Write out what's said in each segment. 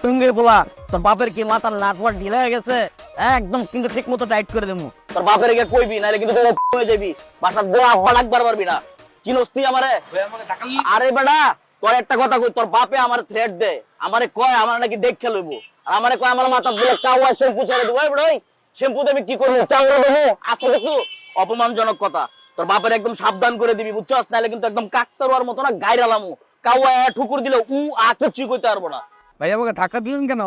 তুমি বলা তোর বাপের কি মাথার নাটওয়ার্ক ঢিলা হয়ে গেছে, একদম কিন্তু ঠিক মতো টাইট করে দেবো। তোর বাপের গিয়ে কইবি, নাহলে কিন্তু হয়ে যাবি, বাসার দোয়া হলাকবার পারবি না। কি নস্তি আমারে? আরে বেটা, তোর একটা কথা কই, তোর বাপে আমার থ্রেট দে, আমারে কয় আমার নাকি দেখে লইব, আর আমারে কয় আমার মাথা গুলো কাওয়া শ্যাম্পু ছেড়ে দেবো। এই শ্যাম্পু আমি কি করবো, কাওয়া দেবো? আসলে তো অপমানজনক কথা। তোর বাপের একদম সাবধান করে দিবি, বুঝছস? নাহলে কিন্তু একদম কাকতারুয়ার মতো না গাইরালামু, কাওয়া ঠুকুর দিলে কিছুই কইতে পারবো না। ভাই আমাকে ধাক্কা দিলেন কেন?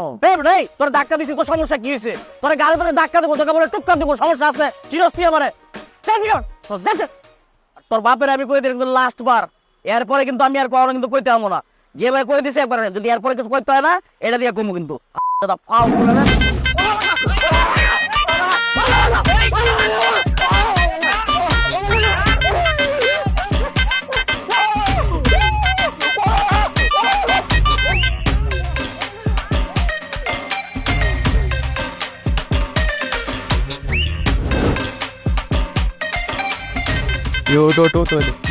তোর ধাক্কা দিছি, তোর সমস্যা কি হয়েছে? তোর গাড়ি তোর ধাক্কা দেবো, তোকে বলে টুক্কা দেবো, সমস্যা আছে? চিরস্তি আমারে তোর বাপের আমি কই দিই লাস্ট বার, এরপরে কিন্তু আমি আর কখনো কিন্তু কইতে আমো না। যে ভাই কই দিছে একবার, যদি এরপরে কিছু কইতে হয় না, এটা দিয়ে কমু কিন্তু।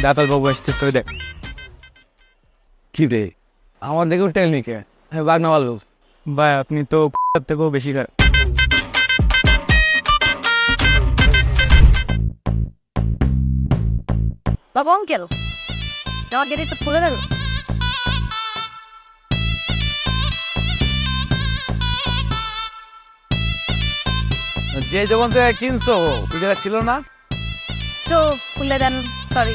দাতাল বাবু আসতেছে, দেখ কি রে আমার দেখে উঠতে নি কে? বাঘ না বলবো ভাই, আপনি তো থেকেও বেশি খারাপ। বাবা অঙ্কেল, তোমার গেট একটু খুলে দেবো? যে যেমন জায়গায় কিনছো ওই জায়গা ছিল না তো খুলে দেন, সরি।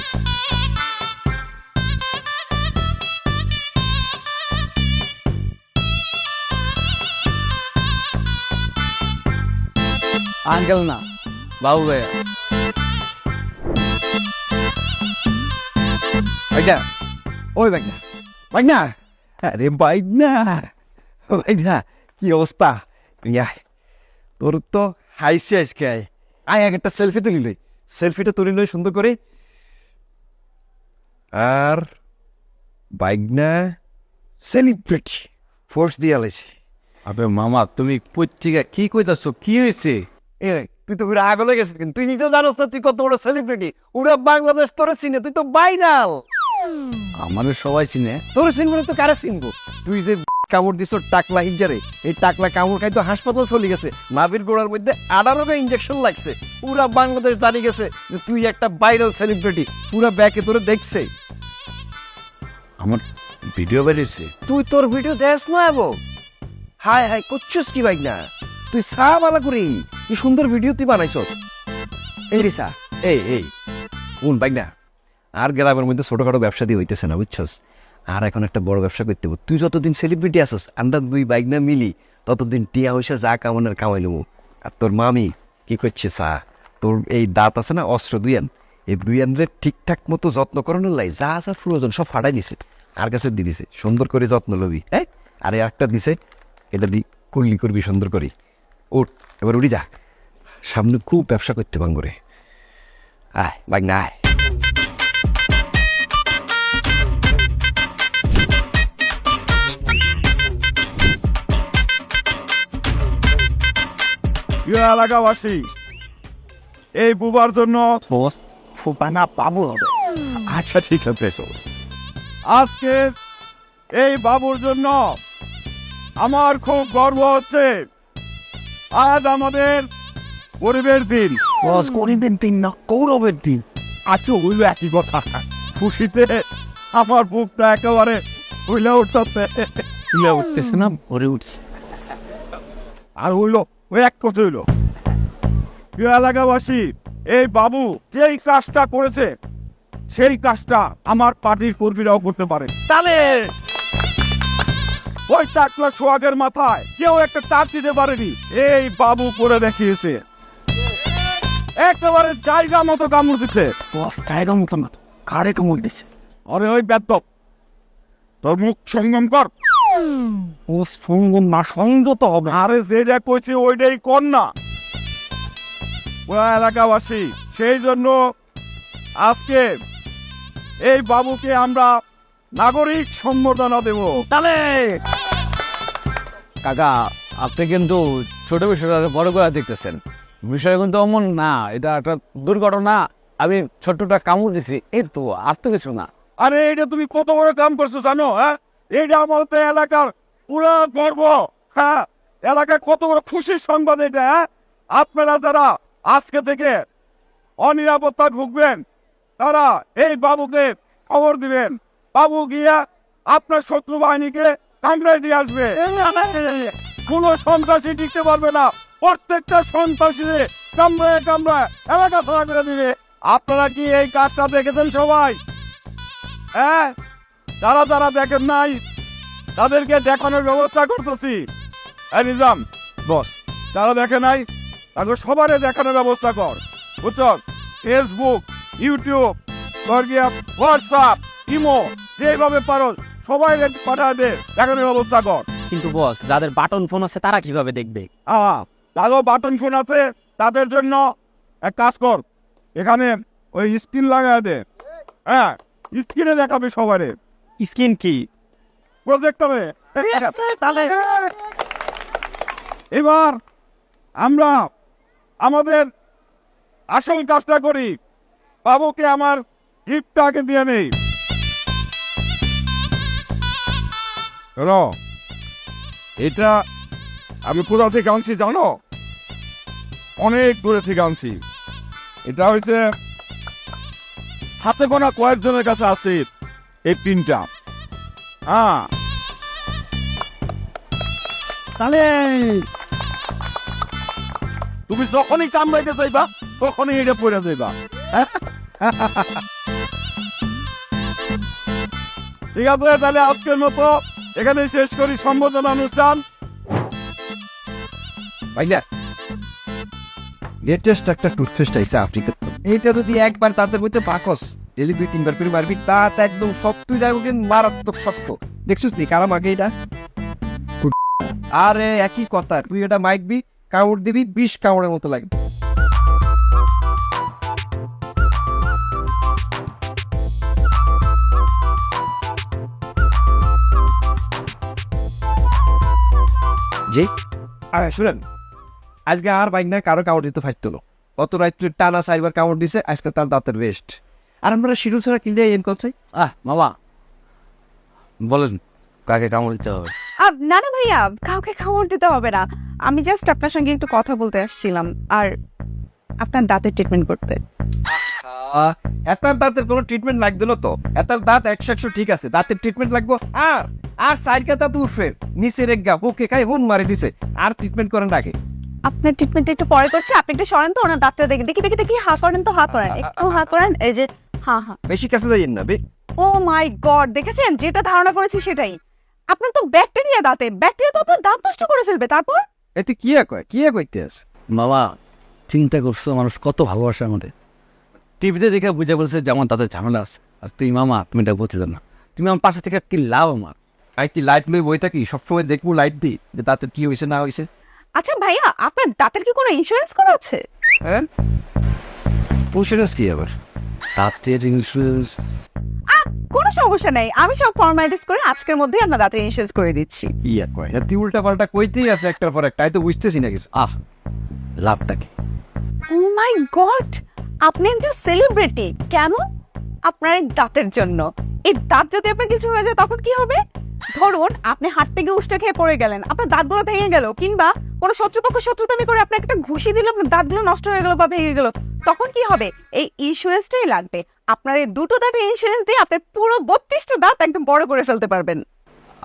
আঙ্কেল না বাবু ভাই। ভাইনা, ওই ভাইনা, ভাইনা, আরে ভাইনা, ভাইনা, কি অবস্থা? তোর তো হাইসি আজকে আয় একটা সেলফি তুলি লই, সেলফিটা তুলি লই সুন্দর করে। আর বাইকনা সেলিব্রিটি ফোর্স দিয়ে আলাইছি। আবে মামা, তুমি পত্রিকা কি কইতাছো? কি হয়েছে? এ তুই তো পুরো আগলে গেছিস, কিন্তু তুই নিজেও জানোস না তুই কত বড় সেলিব্রিটি। পুরো বাংলাদেশ তোরে চিনে, তুই তো ভাইরাল। আমাদের সবাই চিনে। তোরে চিনবো না তো কারে চিনবো? তুই যে কামড় দিছ টাকলা হিঞ্জারে, এই টাকলা কামড় খাই তো হাসপাতাল চলে গেছে, নাভির গোড়ার মধ্যে 18টা ইঞ্জেকশন লাগছে। পুরা বাংলাদেশ জানি গেছে যে তুই একটা ভাইরাল সেলিব্রিটি। পুরা ব্যাকে তোরে দেখছে। আমার ভিডিও বেরিয়েছে। তুই তোর ভিডিও দেখ না এবো? হাই হাই করছিস কি ভাই না? তুই সা বালা করি কি সুন্দর ভিডিও তুই বানাইছ। এই রিসা, এই কোন ভাই না? আর গ্রামের মধ্যে ছোটখাটো ব্যবসা দিয়ে হইতেছে না, বুঝছস? আর এখন একটা বড় ব্যবসা করতে হবে। তুই যতদিন সেলিব্রিটি আসস, আমরা দুই বাইক না মিলি ততদিন টিয়া হইসা যা কামানোর কামাই লমু। আর তোর মামি কি করছে চা, তোর এই দাঁত আছে না অস্ত্র দুইয়ান, এই দুইয়ানরে ঠিকঠাক মতো যত্ন করানোর লাই যা যা প্রয়োজন সব ফাটাই দিছে, আর কাছে দিয়ে দিছে। সুন্দর করে যত্ন লবি। হ্যাঁ, আর একটা দিছে, এটা দি কুল্লি করবি সুন্দর করে। উঠ এবার উড়ি যা, সামনে খুব ব্যবসা করতে বাঙ্গরে। আয় বাইক না আয়। এলাকাবাসী, এই বুবার জন্য ফুপানা বাবু হবে। আচ্ছা ঠিক আছে, আজকে এই বাবুর জন্য আমার খুব গর্ব হচ্ছে। আজ আমাদের গরিবের দিন। গরিবের দিন না, গৌরবের দিন। আচ্ছা হইল একই কথা, খুশিতে আমার বুকটা একেবারে হইলে উঠতেছে না, ভরে উঠছে। আর হইল ওই এক কথা হইল, এলাকাবাসী, এই বাবু যেই কাজটা করেছে সেই কাজটা আমার পার্টির কর্মীরাও করতে পারে। তাহলে ওই টাকলা সোহাগের মাথায় কেউ একটা টাক দিতে পারেনি, এই বাবু করে দেখিয়েছে। একেবারে জায়গা মতো কামড় দিচ্ছে। জায়গা মতো না, কারে কামড় দিছে? আরে ওই বেদ্যপ, তোর মুখ সঙ্গম কর। ও সঙ্গম না, সংযত হবে। আরে যেটা কইছি ওইটাই কর না। এলাকাবাসী, সেই জন্য আজকে এই বাবুকে আমরা নাগরিক সম্বর্ধনা দেব। তাহলে কাকা, আপনি কিন্তু ছোট বিষয়টা বড় করে দেখতেছেন। বিষয় কিন্তু অমন না, এটা একটা দুর্ঘটনা। আমি ছোট্টটা কামড় দিছি, এই তো, আর তো কিছু না। আরে এটা তুমি কত বড় কাম করছো জানো? হ্যাঁ, এটা আমাদের এলাকার পুরো গর্ব। হ্যাঁ, এলাকায় কত বড় খুশির সংবাদ এটা। হ্যাঁ, আপনারা যারা আজকে থেকে অনিরাপত্তায় ভুগবেন তারা এই বাবুকে খবর দিবেন। বাবু গিয়া আপনার শত্রু বাহিনীকে কামড়ায় দিয়ে আসবে। কোনো সন্ত্রাসী টিকতে পারবে না, প্রত্যেকটা সন্ত্রাসী কামড়ায় কামড়ায় এলাকা ছাড়া করে দিবে। আপনারা কি এই কাজটা দেখেছেন সবাই? হ্যাঁ, যারা যারা দেখেন নাই তাদেরকে দেখানোর ব্যবস্থা করতেছি। নিজাম বস, যারা দেখে নাই তাকে সবারই দেখানোর ব্যবস্থা কর, বুঝছ? ফেসবুক, ইউটিউব, হোয়াটসঅ্যাপ, ইমো, যেভাবে পারো সবাই পাঠা দে, দেখানোর ব্যবস্থা কর। কিন্তু বস, যাদের বাটন ফোন আছে তারা কিভাবে দেখবে? তারও বাটন ফোন আছে, তাদের জন্য এক কাজ কর, এখানে ওই স্ক্রিন লাগায় দে। হ্যাঁ, স্ক্রিনে দেখাবে সবারে। স্কিন কি? প্রজেক্টরে। এবার আমরা আমাদের আসল কাজটা করি। বাবুকে আমার গিফটটাকে দিয়ে নেই। এটা আমি কোথা থেকে আনছি জানো? অনেক দূরে থেকে আনছি। এটা হচ্ছে হাতে গোনা কয়েকজনের কাছে আছে এই পিনটা। হ্যাঁ, তাহলে তুমি যখনই কামড়াইতে যাইবা তখনই এটা পড়ে যাইবা। ঠিক আছে, তাহলে আজকের মতো এখানে শেষ করি সম্বোধনা অনুষ্ঠান। ভাইয়া, লেটেস্ট একটা টুথপেস্ট আইছে আফ্রিকার তো। এইটা যদি একবার দাঁতের মধ্যে পাকস, ডেলি 2-3 বার করে মারবি, দাঁত একদম শক্ত হয়ে যাবে, কিন্তু মারাত্মক শক্ত। দেখছিস নি কারাম আগে এটা? আরে একই কথা, তুই এটা মাইকবি, কামড় দিবি, 20 কামড়ের মতো লাগবে। জি, শুনেন, আজকে আর বাইক না কারো কামড় দিতে ফাইত না। কত রাত্রে টানা 4 বার কামড় দিছে, আজকে তার দাঁতের রেস্ট। আর আমরা শিডিউল ছাড়া কিনলে এন করছে। মামা বলেন কাকে কামড় দিতে হবে? না না ভাইয়া, কাউকে কামড় দিতে হবে না। আমি জাস্ট আপনার সঙ্গে একটু কথা বলতে আসছিলাম, আর আপনার দাঁতের ট্রিটমেন্ট করতে। এতার দাঁতের কোনো ট্রিটমেন্ট লাগবে না তো। এতার দাঁত 100 ঠিক আছে, দাঁতের ট্রিটমেন্ট লাগবো। আর আর সাইডকা দাঁত উঠবে, নিচে রেগা ওকে খাই হুন মারি দিছে, আর ট্রিটমেন্ট করেন রাখে। আপনার ট্রিটমেন্ট একটু পরে করছে, আপনি একটু সরেন তো, ওনার দাঁতটা দেখি দেখি দেখি দেখি। হাত করেন তো, হাত করেন, একটু হাত করেন। এই যে হ্যাঁ হ্যাঁ, বেশি কাছে যাইয়েন না বে। ও মাই গড, দেখেছেন যেটা ধারণা করেছি সেটাই। আপনার তো ব্যাকটেরিয়া দাঁতে, ব্যাকটেরিয়া তো আপনার দাঁত নষ্ট করে ফেলবে। তারপর এতে কি কয়, কি কইতে আছে? মামা চিন্তা করছো, মানুষ কত ভালোবাসে আমাদের। টিভিতে দেখে বুঝে বলছে যে আমার তাদের ঝামেলা আছে, আর তুই মামা তুমি এটা বলছিস না। তুমি আমার পাশে থেকে কি লাভ আমার? আই কি লাইট লই বই থাকি, সবসময় দেখবো লাইট দিই যে দাঁতের কি হয়েছে না হয়েছে। আচ্ছা ভাইয়া, আপনার দাঁতের কি কোনো ইন্স্যুরেন্স করা আছে? হ্যাঁ, ইন্স্যুরেন্স কি আবার? দাঁতের ইন্স্যুরেন্স? কোনো সমস্যা নেই, আমি সব ফর্মালিটিস করে আজকের মধ্যেই আপনার দাঁতের ইন্স্যুরেন্স করে দিচ্ছি। কি কয়, তুই উল্টা পাল্টা কইতেই আছে একটার পর একটা, তো বুঝতেছি না কিছু। লাভটা কি? ও মাই গড, আপনি একজন সেলিব্রিটি। কেন? আপনার এই দাঁতের জন্য। এই দাঁত যদি আপনার কিছু হয়ে যায় তখন কি হবে? ধরুন আপনি হাঁটতে গিয়ে উষ্টা খেয়ে পড়ে গেলেন, আপনার দাঁতগুলো ভেঙে গেল, কিংবা কোনো শত্রুপক্ষ শত্রুতামি করে আপনাকে একটা ঘুষি দিল, আপনার দাঁতগুলো নষ্ট হয়ে গেল বা ভেঙে গেল, তখন কি হবে? এই ইন্স্যুরেন্সটাই লাগবে। আপনার এই দুটো দাঁতের ইন্স্যুরেন্স দিয়ে আপনার পুরো 32টা দাঁত একদম বড় করে ফেলতে পারবেন।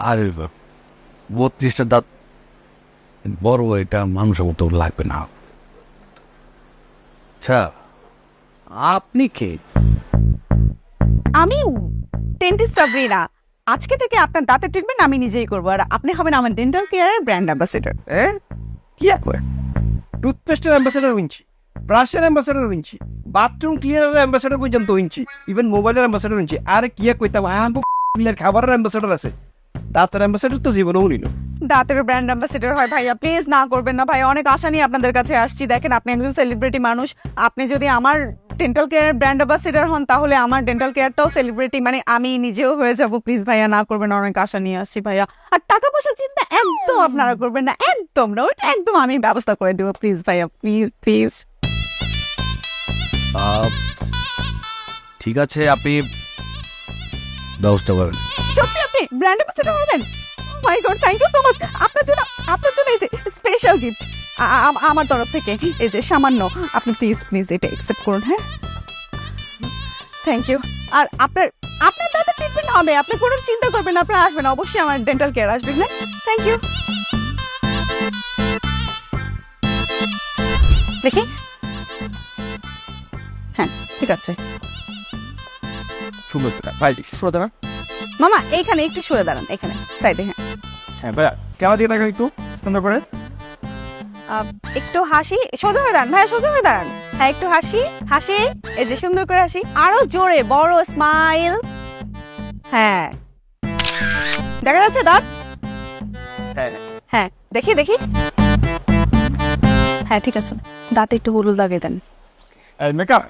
আরে 32টা দাঁত বড়, এটা মানুষের মতো লাগবে না। আচ্ছা, আপনি কে? আমি ডেন্টিস্ট সাবরিনা। আজকে থেকে আপনার দাঁতের ট্রিটমেন্ট আমি নিজেই করবো, আর আপনি হবেন আমার ডেন্টাল কেয়ারের ব্র্যান্ড অ্যাম্বাসেডর। কি কয়, টুথপেস্টের অ্যাম্বাসেডর উইনছি, ব্রাশের অ্যাম্বাসেডর উইনছি, বাথরুম ক্লিনারের অ্যাম্বাসেডর পর্যন্ত উইনছি, ইভেন মোবাইলের অ্যাম্বাসেডর উইনছি। আর কি কইতাম, খাবারের অ্যাম্বাসেডর আছে, দাঁতের অ্যাম্বাসেডর তো জীবনেও নিল। দাঁতের ব্র্যান্ড অ্যাম্বাসেডর হয় ভাইয়া, প্লিজ না করবেন না ভাই। অনেক আশা নিয়ে আপনাদের কাছে আসছি। দেখেন, আপনি একজন সেলিব্রিটি মানুষ, আপনি যদি আমার ডেন্টাল কেয়ারের ব্র্যান্ড অ্যাম্বাসেডর হন তাহলে আমার ডেন্টাল কেয়ারটাও সেলিব্রিটি, মানে আমি নিজেও হয়ে যাব। প্লিজ ভাইয়া না করবেন, অনেক আশা নিয়ে আসছি ভাইয়া। আর টাকা পয়সার চিন্তা একদম আপনারা করবেন না, একদম না, ওইটা একদম আমি ব্যবস্থা করে দেবো। প্লিজ ভাইয়া, প্লিজ প্লিজ। ঠিক আছে, আপনি ব্যবস্থা করেন। সত্যি আপনি ব্র্যান্ড অ্যাম্বাসেডর হবেন? My god, thank you so much. আপনার জন্য এই যে স্পেশাল গিফট আমার তরফ থেকে, এই যে সামান্য, আপনি প্লিজ এটা অ্যাকসেপ্ট করুন। হ্যাঁ, থ্যাংক ইউ। আর আপনার দাঁতের ট্রিটমেন্ট হবে, আপনি কোনো চিন্তা করবেন না, আপনার আসবেন অবশ্যই, আমার ডেন্টাল কেয়ার আসবেন। হ্যাঁ, থ্যাংক ইউ। দেখি, হ্যাঁ ঠিক আছে। সুভদ্রা ভাই সুভদ্রা মামা এইখানে একটু সরে দাঁড়ান, এখানে সাইডে। হ্যাঁ, হ্যাঁ ভাইয়া কেমন দিয়ে থাকো একটু সুন্দর করে। একটু হাসি, সোজা হয়ে দাঁড়ান ভাইয়া, সোজা হয়ে দাঁড়ান। হ্যাঁ, একটু হাসি, এই যে সুন্দর করে হাসি, আরো জোরে বড় স্মাইল। হ্যাঁ, দেখা যাচ্ছে দাঁত? হ্যাঁ, দেখি। হ্যাঁ ঠিক আছে, দাঁতে একটু হলুদ লাগিয়ে দেন। এই মেকআপ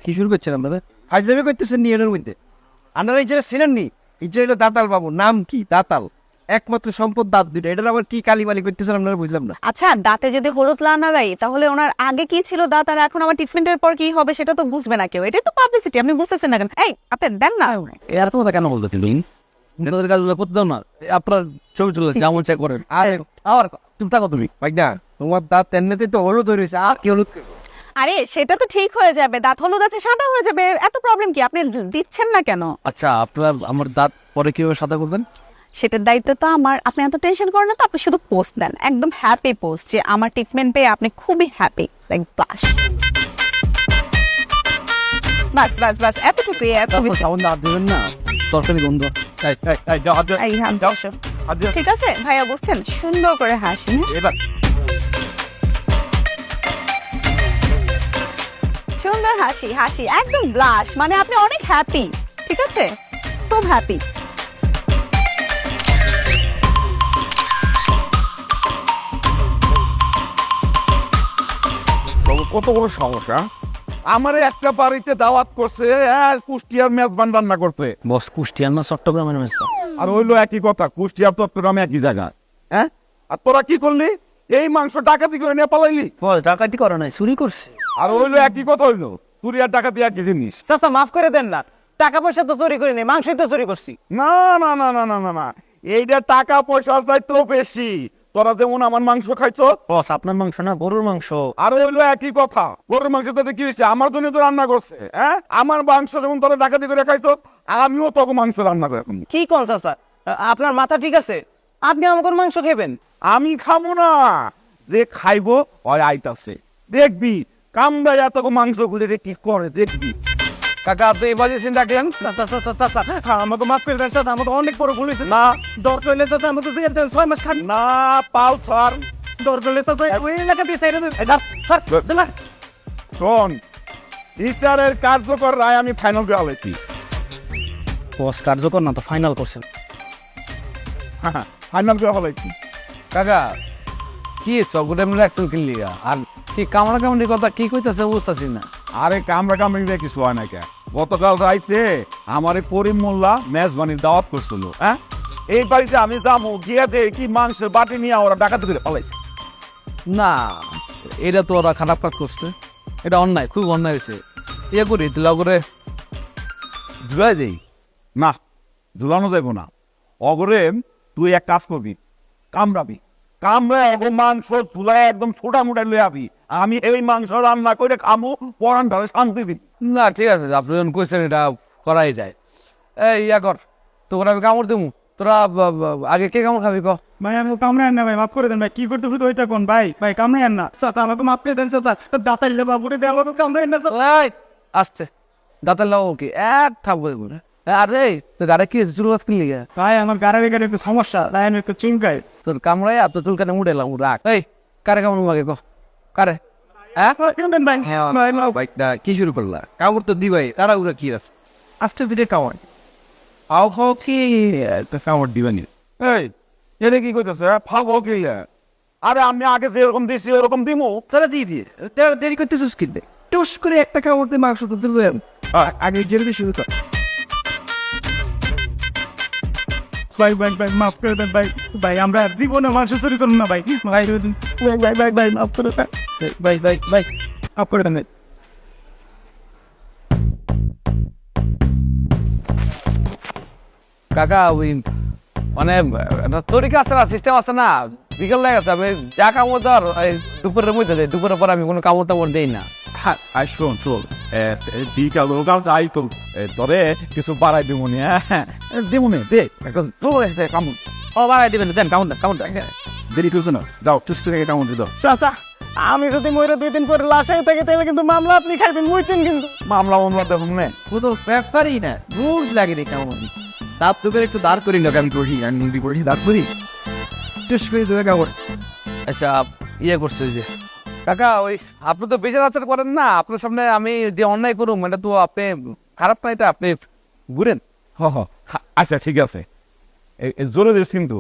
কি শুরু করছেন আপনারা? হাজলামি করতেছেন নি এর মধ্যে? আপনারা এই যে ছিলেন নি, এই যে হলো দাতাল বাবু, নাম কি দাতাল, একমাত্র সম্পদ দাঁত দুটো, এটার আবার কি কালিমালি করতেছেন আপনারা বুঝলাম না। আচ্ছা, দাঁতে যদি হলুদ লাগাই তাহলে ওনার আগে কি ছিল দাঁত, আর এখন আমার ট্রিটমেন্টের পর কি হবে সেটা তো বুঝবে না কেউ। এটাই তো পাবলিসিটি, আপনি বুঝতেছেন না কেন? এই আপনি দেন না। এর কথা কেন বলতে তুমি আপনাদের কাজগুলো করতে দাও না, আপনার ছবি তুলে যেমন চেক করেন। আরে আবার তুমি থাকো তুমি ভাই না, তোমার দাঁত এমনিতে তো হলুদ হয়ে রয়েছে, আর কি হলুদ করবো? আরে সেটা তো ঠিক হয়ে যাবে, দাঁত হলুদ আছে সাদা হয়ে যাবে, এত প্রবলেম কি? আপনি দিচ্ছেন না কেন? আচ্ছা আপনার আমার দাঁত পরে কিভাবে সাদা করবেন? সেটার দায়িত্ব তো আমার। আপনি এত টেনশন করেন না তো, আপনি শুধু পোস্ট দেন, একদম হ্যাপি পোস্ট, যে আমার ট্রিটমেন্ট পেয়ে আপনি খুবই হ্যাপি, লাইক ব্লাশ। বাস এতটুকুই, এত বেশি। সাউন্ড দাঁত দেবেন না, তরকারি গন্ধ। যাও হাত এই হ্যাঁ, যাও বসো। হাত দিও। ঠিক আছে ভাইয়া, বুঝছেন? সুন্দর করে হাসি, হ্যাঁ? এবার সুন্দর হাসি, একদম ব্লাশ, মানে আপনি অনেক হ্যাপি। ঠিক আছে, খুব হ্যাপি। বাবু, কত বড় সমস্যা! আমারে একটা বাড়িতে দাওয়াত করছে, কুষ্টিয়ার মেজবান রান্না করতে। বস কুষ্টিয়ার না চট্টগ্রামের মেসটা? আর হইলো একই কথা, কুষ্টিয়ার চট্টগ্রামে একই জায়গা। হ্যাঁ, আর তোরা কি করলি? এই মাংস ডাকাতি করে নিয়ে পালাইলি। বস ডাকাতি করে নাই, চুরি করছে। আর হইলো একই কথা হইলো, চুরি আর ডাকাতি একই জিনিস। চাচা মাফ করে দেন না, টাকা পয়সা তো চুরি করিনি, মাংসই তো চুরি করছি। না না না না না না না, এইটা টাকা পয়সার চাইতো বেশি। তোরা যেমন আমার মাংস খাইছো, বস আপনার মাংস না, গরুর মাংস। আর হইলো একই কথা, গরুর মাংস তাতে কি হয়েছে? আমার জন্য তো রান্না করছে। হ্যাঁ, আমার মাংস যেমন তোরা ডাকাতি করে খাইছো, আমিও তোকে মাংস রান্না করে। কি কোন চাচা, আপনার মাথা ঠিক আছে? আপনি আমাকে মাংস খাবেন? আমি খাবো না, যে খাইবো ওই আইতাছে, দেখবি কামড়াইয়া তোকে মাংস খুলে রে কি করে দেখবি। কাকা আপনি এবার চিন্তা করেন। আমাকে মাফ করে দেন চাচা, আমাকে অনেক বড় ভুল হয়েছে। না দরকার হলে চাচা আমাকে জেল দেন, 6 মাস খান। না পাল ছাড়। দরকার হলে চাচা ওই এলাকা দিয়ে ছেড়ে দেন। স্যার দিলাম। শোন, বিচারের কার্যকর রায় আমি ফাইনাল করে আলাইছি। বস কার্যকর না তো ফাইনাল করছেন। ফাইনাল করে আলাইছি। কাকা কি চকলেট এমনি অ্যাকশন কিনলি আর কি কামড়া কামড়ি কথা কি কইতাছে বুঝতাছি না। আরে কামড়া কামড়ি দিয়ে কিছু হয় না কে। গতকাল রাইতে আমার করিম মোল্লা মেজবানির দাওয়াত করছিল। হ্যাঁ, এই বাড়িতে আমি যাবো, গিয়ে দেখি মাংসের বাটি নিয়ে ওরা ডাকাতি করে পালাইছে। না এটা তো ওরা খারাপ কাজ করছে, এটা অন্যায়, খুব অন্যায় হয়েছে। ইয়ে করি দিলা করে ধুলাই দেই না, ধুলানো দেবো না। অগরে তুই এক কাজ করবি, কামড়া এবং মাংস ধুলাই একদম ছোটা মোটা লয়ে আবি। আমি এই মাংস রান্না করে খামু, পরান ধরে শান্তি দিবি। না ঠিক আছে, আপনি যখন কইছেন এটা করাই যায়। এই ইয়া কর, তোর আমি কামড় দেবো, তোরা আগে কে কামড় খাবি ক? ভাই আমি কামড়ে আন না ভাই, মাফ করে দেন ভাই, কি করতে শুধু ওইটা কোন ভাই কামড়ে আন না চাচা, আমাকে মাফ করে দেন চাচা, দাঁতাইলে বাবুরে দেওয়া আমাকে কামড়ে আন না চাচা। এই আসছে দাঁতের লাও কি এক থাকবো বলে। আরে গাড়ি কি চুল গাছ কিনলি গা? ভাই আমার গাড়ি একটু সমস্যা, তাই আমি একটু চুলকাই। তোর কামড়াই আর তোর চুলকানে উঠে এলাম রাখ। এই কারে কামড় মাগে ক? কারে? হ্যাঁ ভাই বাইকটা কি শুরু করলা? কামড় তো দিবাই, তারা উড়া কি আছে? আস্তে ধীরে কামড়। কামড় দিবানি। এই এটা কি কইতেছে? ফাও কি? আরে আমি আগে যেরকম দিছি ওরকম দিমু। তারা দিয়ে তারা দেরি করতেছিস কিনতে, টুস করে একটা কামড় দিয়ে মাংস করতে দেবেন। আগে জেলে শুরু কর। ভাই মাফ করে দেন ভাই আমরা জীবনে মাংস চুরি করুন না ভাই, মাফ করে দেন ভাই মাফ করে দেন। কাকা ওই মানে একটা তরিকা আছে না, সিস্টেম আছে না, বিকেল লেগে গেছে, আমি যা কামড় দেওয়ার দুপুরের মধ্যে দেয়, দুপুরের পর আমি কোনো কামড় টামড় দেই না। আর শোন বিকাল কাল যাই তো তবে কিছু বাড়াই দেবো নি, হ্যাঁ দেবো নে, দে কামড় ও বাড়াই দিবেন, দেন কামড় দেন, কামড় দেন। দেরি করছো না, দাও চুস্ত থেকে কেমন দিত চাচা আমি যদি মরে 2 দিন পরে লাশ হয়ে থাকে তাহলে কিন্তু মামলা আপনি খাইবেন, বুঝছেন কিন্তু। মামলা দেখুন নে। কোনো ব্যাপারই না, রোজ লাগে রে কেমন। দাঁত তোকে একটু দাঁড় করি না, আমি করি আমি করি দাঁড় করি টেস্ট করে দেবে কাপড়। আচ্ছা ইয়ে করছে যে কাকা, ওই আপনি তো বিচার আচার করেন না, আপনার সামনে আমি যে অন্যায় করুম এটা তো আপনি খারাপ না, এটা আপনি ঘুরেন। আচ্ছা ঠিক আছে, জোরে দিস কিন্তু।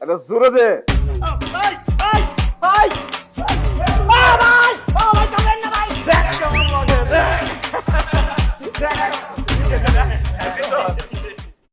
এটা জোরে দে। ভাই